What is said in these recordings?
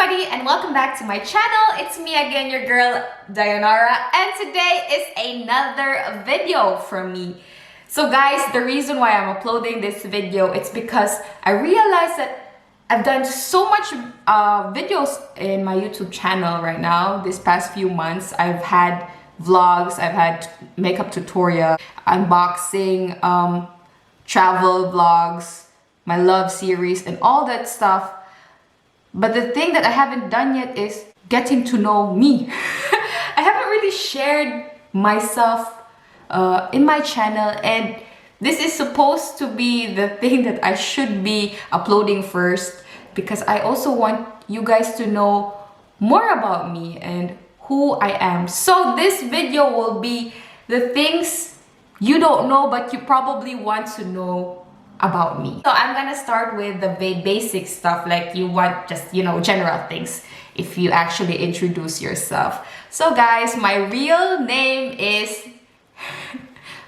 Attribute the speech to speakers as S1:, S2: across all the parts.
S1: everybody, and welcome back to my channel. It's me again, your girl Dayanara, and today is another video from me. So guys, the reason why I'm uploading this video, it's because I realized that I've done so much videos in my YouTube channel right now. This past few months, I've had vlogs, I've had makeup tutorial, unboxing, travel vlogs, my love series, and all that stuff. But the thing that I haven't done yet is getting to know me. I haven't really shared myself in my channel, and this is supposed to be the thing that I should be uploading first, because I also want you guys to know more about me and who I am. So this video will be the things you don't know but you probably want to know about me. So I'm gonna start with the basic stuff, like you want just, you know, general things if you actually introduce yourself. So guys, my real name is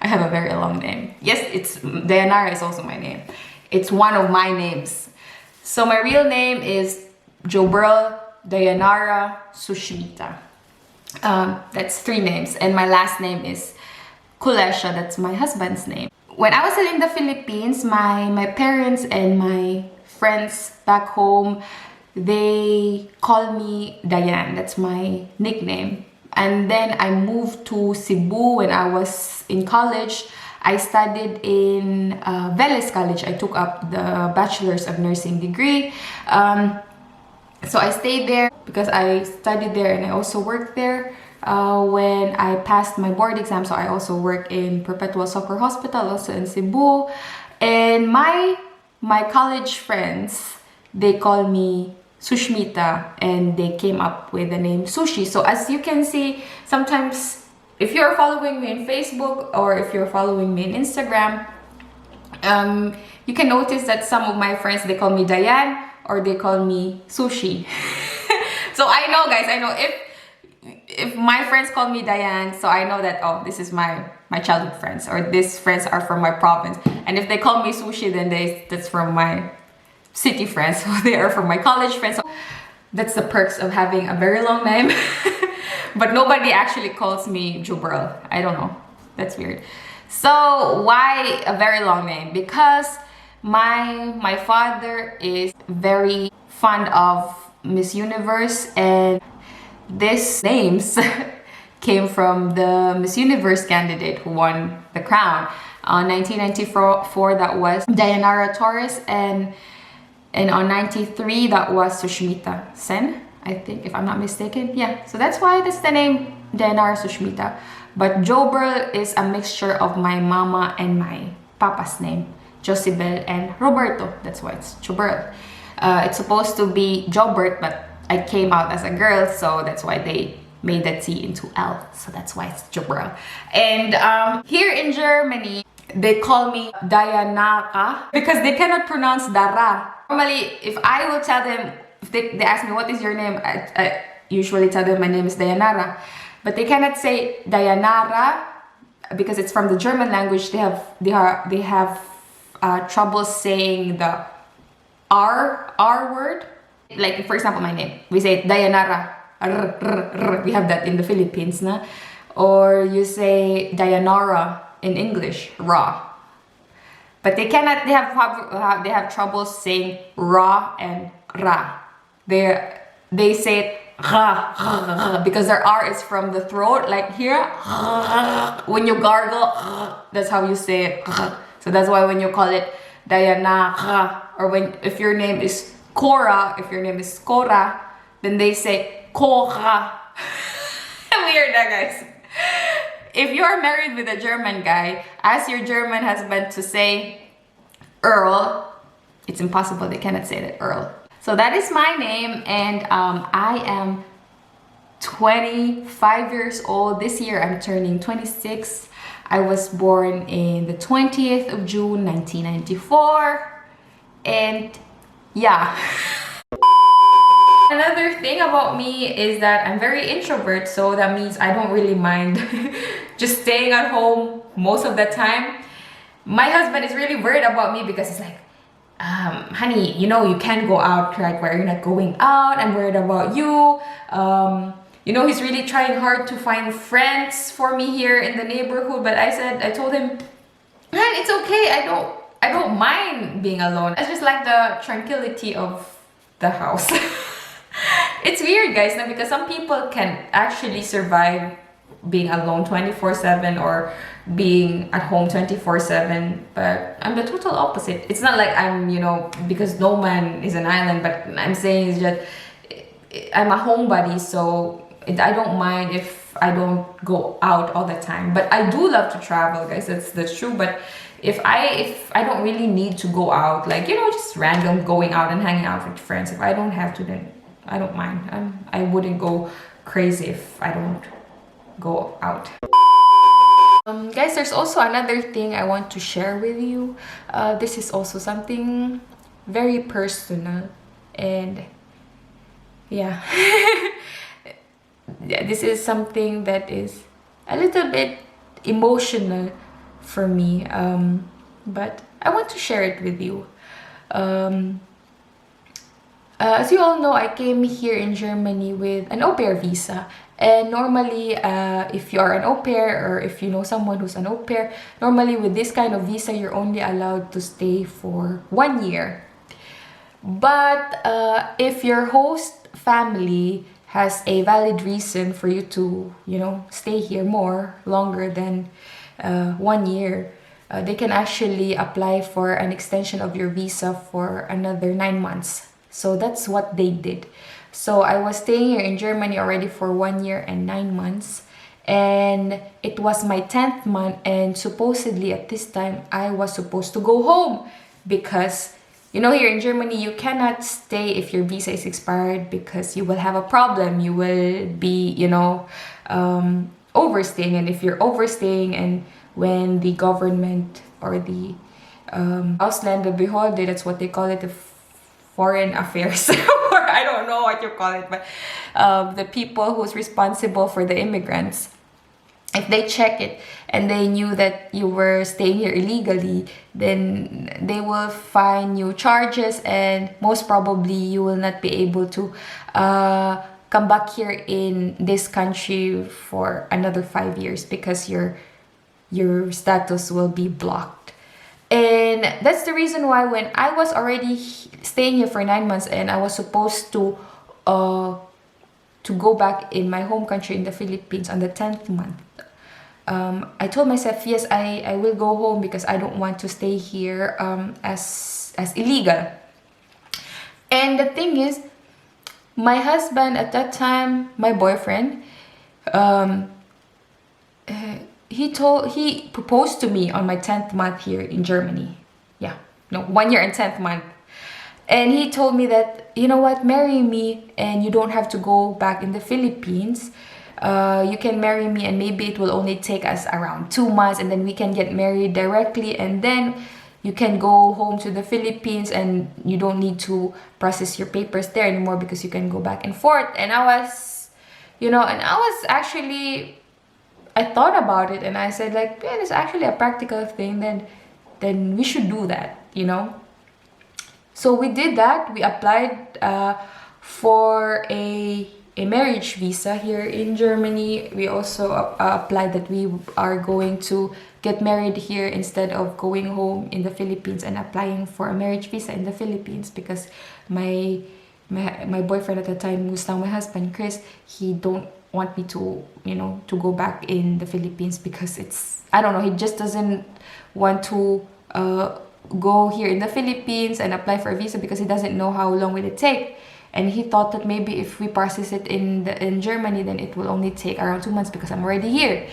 S1: I have a very long name. Yes, it's Dayanara is also my name. It's one of my names. So my real name is Joberl Dayanara Sushmita. That's 3 names, and my last name is Kulesha. That's my husband's name. When I was still in the Philippines, my parents and my friends back home, they call me Dayan. That's my nickname. And then I moved to Cebu when I was in college. I studied in Veles College. I took up the Bachelor's of Nursing degree. So I stayed there because I studied there and I also worked there. When I passed my board exam, so I also work in Perpetual Soccer Hospital, also in Cebu. And my college friends, they call me Sushmita, and they came up with the name Sushi. So as you can see, sometimes if you're following me on Facebook or if you're following me on Instagram, you can notice that some of my friends, they call me Dayan or they call me Sushi. So I know, guys, I know if my friends call me Dayan, so I know that, oh, this is my childhood friends, or these friends are from my province. And if they call me Sushi, then that's from my city friends. So they are from my college friends. So that's the perks of having a very long name. But nobody actually calls me Joberl. I don't know. That's weird. So why a very long name? Because my father is very fond of Miss Universe, and these names came from the Miss Universe candidate who won the crown. 1994, that was Dayanara Torres, and on 93, that was Sushmita Sen, I think, if I'm not mistaken. Yeah, so that's why that's the name Dayanara Sushmita. But Joberl is a mixture of my mama and my papa's name, Josibel and Roberto. That's why it's Joberl. It's supposed to be Jobert, but I came out as a girl, so that's why they made the T into L. So that's why it's Joberl. And here in Germany, they call me Dayanara because they cannot pronounce Dara. Normally, if I will tell them, if they ask me what is your name, I usually tell them my name is Dayanara. But they cannot say Dayanara because it's from the German language. They have trouble saying the R word. Like, for example, my name, we say Dayanara. We have that in the Philippines, na? Or you say Dayanara in English, Ra. But they cannot. They have trouble saying Ra and Ra. They say it Ra because their R is from the throat, like here. When you gargle, that's how you say it. So that's why when you call it Dayanara, or if your name is Cora, if your name is Cora, then they say Cora. Weird, guys. If you're married with a German guy, ask your German husband to say Earl. It's impossible. They cannot say that, Earl. So that is my name, and I am 25 years old. This year I'm turning 26. I was born in the 20th of June, 1994. And yeah. Another thing about me is that I'm very introvert, so that means I don't really mind just staying at home most of the time. My husband is really worried about me because he's like, honey, you can't go out, right? Why are you not going out? I'm worried about you. He's really trying hard to find friends for me here in the neighborhood. But I told him, man, it's okay. I don't mind being alone. I just like the tranquility of the house. It's weird, guys, now, because some people can actually survive being alone 24/7 or being at home 24/7, but I'm the total opposite. It's not like I'm, because no man is an island, but I'm saying is that I'm a homebody, so I don't mind if I don't go out all the time. But I do love to travel, guys. That's true. But if I don't really need to go out, like just random going out and hanging out with friends, if I don't have to, then I don't mind. I wouldn't go crazy if I don't go out. Guys, there's also another thing I want to share with you. This is also something very personal, and yeah. Yeah, this is something that is a little bit emotional for me, but I want to share it with you. As you all know, I came here in Germany with an au pair visa. And normally, if you are an au pair or if you know someone who's an au pair, normally with this kind of visa, you're only allowed to stay for 1 year. But if your host family has a valid reason for you to, stay here longer than 1 year, they can actually apply for an extension of your visa for another 9 months. So that's what they did. So I was staying here in Germany already for 1 year and 9 months. And it was my 10th month, and supposedly at this time, I was supposed to go home because here in Germany, you cannot stay if your visa is expired because you will have a problem. You will be, overstaying. And if you're overstaying, and when the government or the Ausländerbehörde, that's what they call it, the foreign affairs, or I don't know what you call it, but the people who's responsible for the immigrants, if they check it and they knew that you were staying here illegally, then they will fine you charges, and most probably you will not be able to come back here in this country for another 5 years because your status will be blocked. And that's the reason why when I was already staying here for 9 months and I was supposed to go back in my home country in the Philippines on the 10th month, I told myself, yes, I will go home because I don't want to stay here as illegal. And the thing is, my husband at that time, my boyfriend, he proposed to me on my 10th month here in Germany. 1 year and 10th month. And he told me that, you know what, marry me and you don't have to go back in the Philippines. You can marry me and maybe it will only take us around 2 months, and then we can get married directly, and then you can go home to the Philippines and you don't need to process your papers there anymore because you can go back and forth. And I was actually, I thought about it and I said, like, yeah, it's actually a practical thing, then we should do that, So we did that. We applied for a marriage visa here in Germany. We also applied that we are going to get married here instead of going home in the Philippines and applying for a marriage visa in the Philippines, because my boyfriend at the time, who's now my husband, Chris, he don't want me to to go back in the Philippines because it's, I don't know, he just doesn't want to go here in the Philippines and apply for a visa because he doesn't know how long will it take. And he thought that maybe if we process it in Germany, then it will only take around 2 months because I'm already here.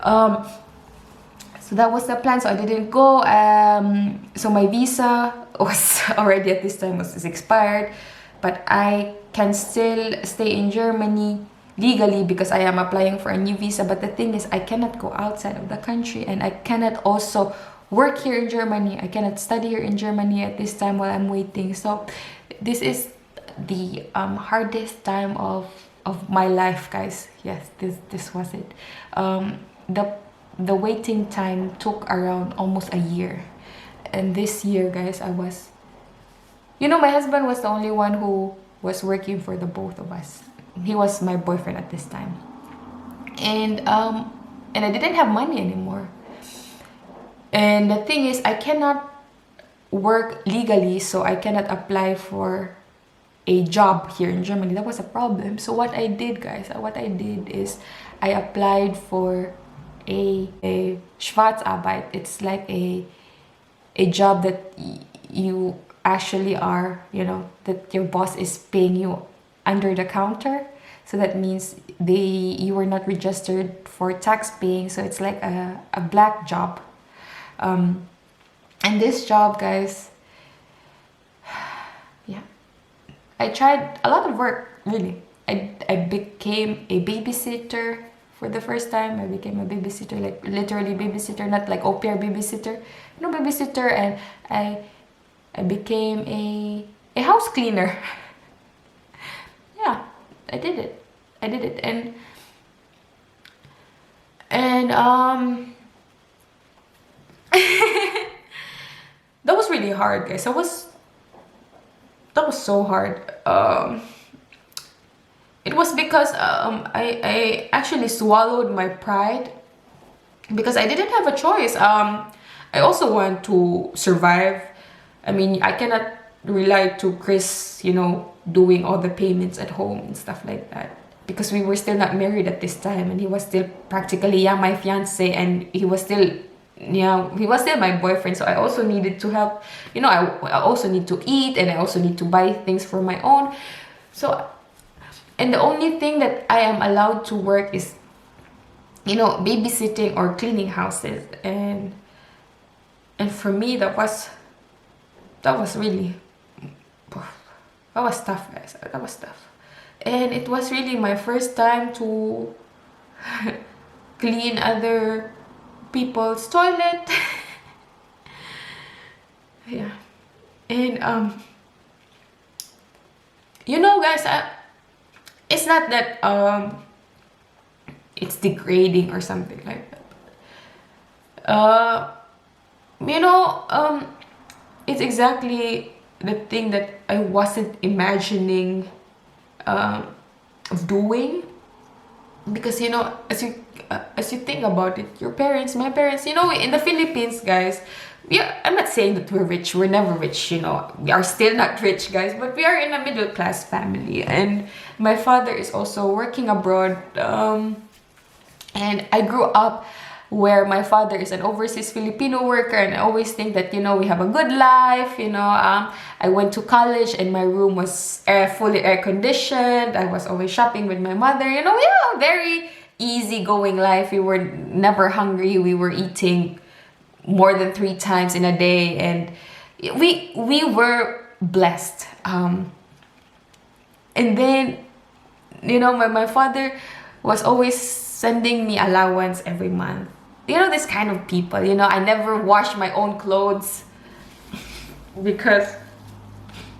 S1: So that was the plan. So I didn't go. So my visa was already at this time was expired, but I can still stay in Germany legally because I am applying for a new visa. But the thing is, I cannot go outside of the country, and I cannot also work here in Germany. I cannot study here in Germany at this time while I'm waiting. So this is the hardest time of my life, guys. Yes, this was it. The waiting time took around almost a year, and this year, guys, I was You know, my husband was the only one who was working for the both of us. He was my boyfriend at this time. And I didn't have money anymore. And the thing is, I cannot work legally, so I cannot apply for a job here in Germany. That was a problem. So what I did, guys, is I applied for a Schwarzarbeit. It's like a job that you actually are, you know, that your boss is paying you under the counter. So that means you were not registered for tax paying. So it's like a black job. And this job, guys, yeah, I tried a lot of work, really. I became a babysitter for the first time. I became a babysitter, like literally babysitter, not like au pair babysitter. No, babysitter. And I became a house cleaner. Yeah, I did it. And that was really hard, guys. That was so hard. It was because I actually swallowed my pride because I didn't have a choice. I also want to survive. I mean, I cannot rely to Chris, you know, doing all the payments at home and stuff like that, because we were still not married at this time, and he was still practically, yeah, my fiance, and he was still, yeah, he was still my boyfriend. So I also needed to help, you know, I also need to eat, and I also need to buy things for my own. So, and the only thing that I am allowed to work is, you know, babysitting or cleaning houses. And for me, that was really, that was tough, guys. That was tough. And it was really my first time to clean other people's toilet. Yeah. And you know, guys, it's not that it's degrading or something like that. You know, it's exactly the thing that I wasn't imagining of doing, because, you know, as you think about it, my parents, you know, in the Philippines, guys, I'm not saying that we're rich. We're never rich, you know. We are still not rich, guys, but we are in a middle class family. And my father is also working abroad. And I grew up where my father is an overseas Filipino worker, and I always think that, you know, we have a good life, you know. I went to college and my room was fully air conditioned. I was always shopping with my mother, you know. Yeah, very easygoing life. We were never hungry. We were eating more than 3 times in a day, and we were blessed. And then, you know, my father was always sending me allowance every month. You know, this kind of people, you know. I never wash my own clothes, because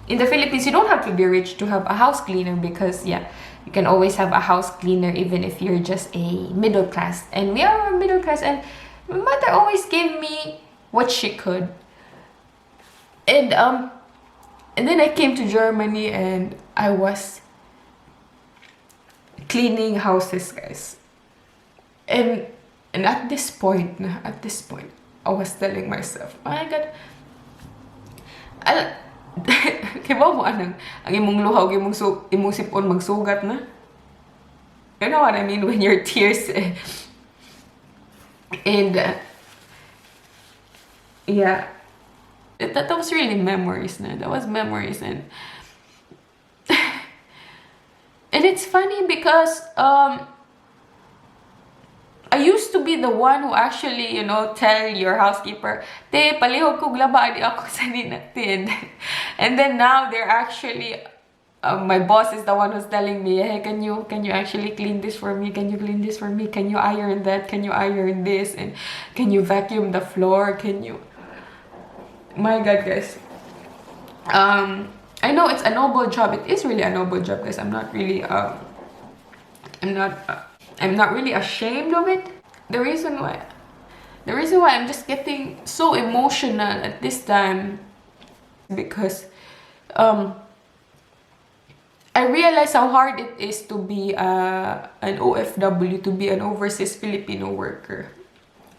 S1: in the Philippines you don't have to be rich to have a house cleaner, because, yeah, you can always have a house cleaner even if you're just a middle class. And we are middle class, and my mother always gave me what she could. And then I came to Germany and I was cleaning houses, guys. And at this point, I was telling myself, oh my God, kaya ba mo ang imong luhaw, imong sipon magsugat na? You know what I mean? When your tears and yeah, that was really memories. That was memories. And and it's funny because I used to be the one who actually, you know, tell your housekeeper, "Te, palihog kog laba di ako sa natin." And then now they're actually, my boss is the one who's telling me, "Hey, can you actually clean this for me? Can you clean this for me? Can you iron that? Can you iron this? And can you vacuum the floor? Can you?" My God, guys. I know it's a noble job. It is really a noble job, guys. I'm not really I'm not really ashamed of it. The reason why I'm just getting so emotional at this time, because
S2: um, I realized how hard it is to be an OFW, to be an overseas Filipino worker.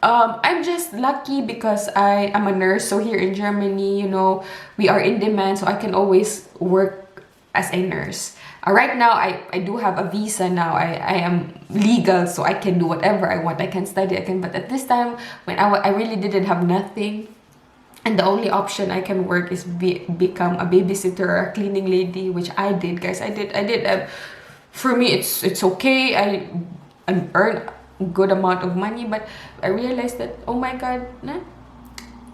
S2: I'm just lucky because I am a nurse. So here in Germany, you know, we are in demand, so I can always work as a nurse. Right now, I do have a visa now. I am legal, so I can do whatever I want. I can study, I can. But at this time, when I really didn't have nothing, and the only option I can work is become a babysitter or a cleaning lady, which I did, guys. I did. For me, it's okay. I earn a good amount of money, but I realized that, oh my God, nah,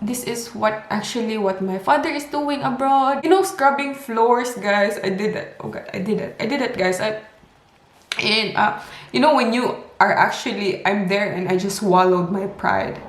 S2: this is what my father is doing abroad. You know, scrubbing floors, guys. I did that. Oh God, I did it, guys. You know, when you are actually, I'm there and I just swallowed my pride.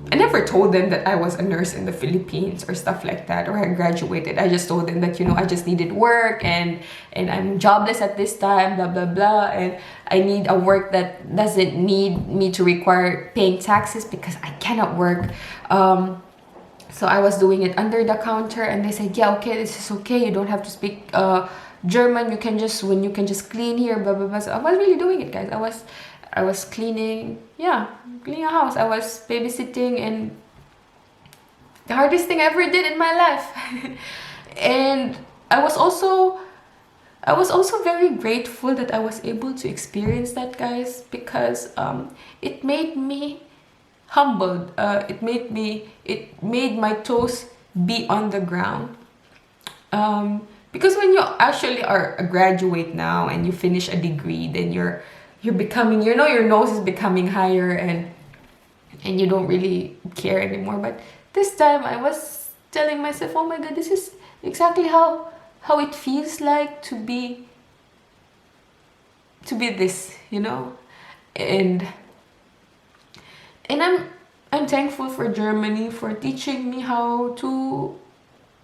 S2: I never told them that I was a nurse in the Philippines or stuff like that, or I graduated. I just told them that, you know, I just needed work and I'm jobless at this time, blah, blah, blah. And I need a work that doesn't need me to require paying taxes because I cannot work. So I was doing it under the counter and they said, yeah, okay, this is okay. You don't have to speak German. You can just clean here, blah, blah, blah. So I was really doing it, guys. I was cleaning a house. I was babysitting, and the hardest thing I ever did in my life. And I was also very grateful that I was able to experience that, guys, because it made me humbled. It made my toes be on the ground. Because when you actually are a graduate now and you finish a degree, then you're becoming, you know, your nose is becoming higher and you don't really care anymore. But this time I was telling myself, oh my God, this is exactly how it feels like to be this, you know. And I'm thankful for Germany for teaching me how to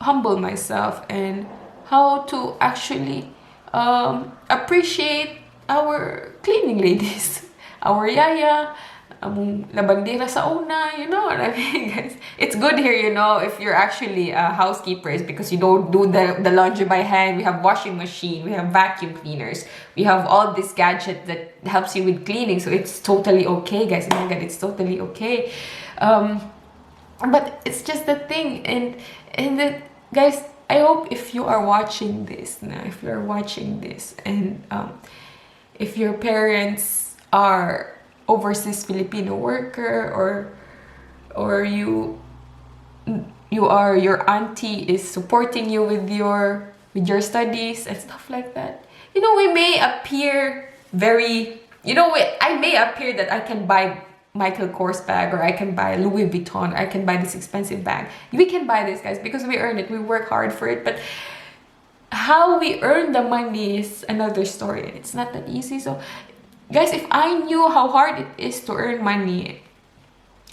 S2: humble myself and how to actually appreciate our cleaning ladies, our yaya, labandera sa una, you know what I mean, guys. It's good here, you know, if you're actually a housekeeper, because you don't do the laundry by hand. We have washing machine, we have vacuum cleaners, we have all this gadget that helps you with cleaning, so it's totally okay, guys. Oh my God, it's totally okay. But it's just the thing, and guys, I hope if you are watching this now, and if your parents are overseas Filipino worker, or your auntie is supporting you with your studies and stuff like that. You know, we may appear very, you know, I may appear that I can buy Michael Kors bag, or I can buy Louis Vuitton, I can buy this expensive bag. We can buy this, guys, because we earn it, we work hard for it. But how we earn the money is another story. It's not that easy. So guys, if I knew how hard it is to earn money,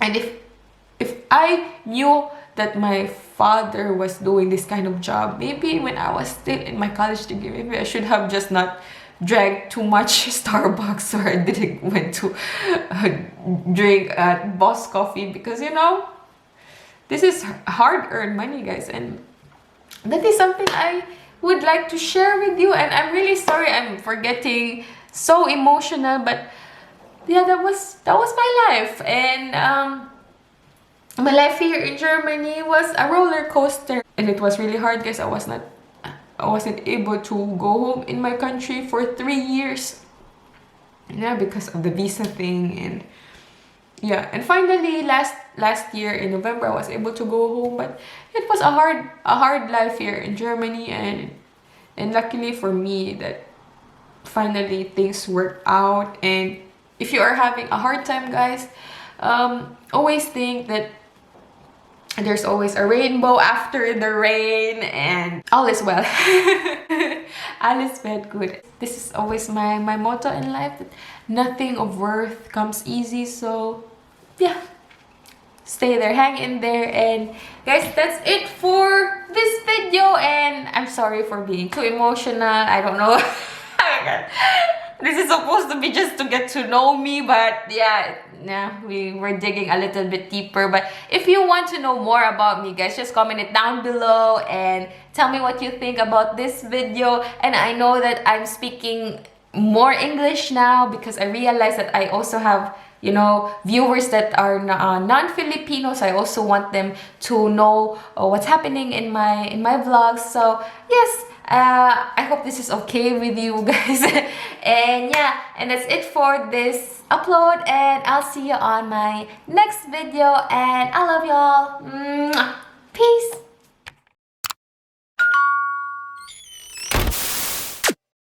S2: and if I knew that my father was doing this kind of job, maybe when I was still in my college degree, maybe I should have just not drank too much Starbucks, or I didn't went to drink at Boss Coffee, because, you know, this is hard-earned money, guys, and that is something I would like to share with you. And I'm really sorry I'm forgetting, so emotional, but yeah, that was my life. And my life here in Germany was a roller coaster, and it was really hard, guys. I wasn't able to go home in my country for 3 years, yeah, because of the visa thing. And yeah, and finally last year in November I was able to go home. But it was a hard life here in Germany, and luckily for me that finally things worked out. And if you are having a hard time, guys, always think that there's always a rainbow after the rain, and all is well. All is well, good. This is always my motto in life, that nothing of worth comes easy. So yeah, stay there, hang in there. And guys, that's it for this video, and I'm sorry for being too emotional. I don't know. Oh my God. This is supposed to be just to get to know me, but yeah, we were digging a little bit deeper. But if you want to know more about me, guys, just comment it down below and tell me what you think about this video. And I know that I'm speaking more English now because I realize that I also have, you know, viewers that are non-Filipinos. I also want them to know what's happening in my vlogs. So yes, I hope this is okay with you guys. And yeah, and that's it for this upload, and I'll see you on my next video, and I love y'all. Peace.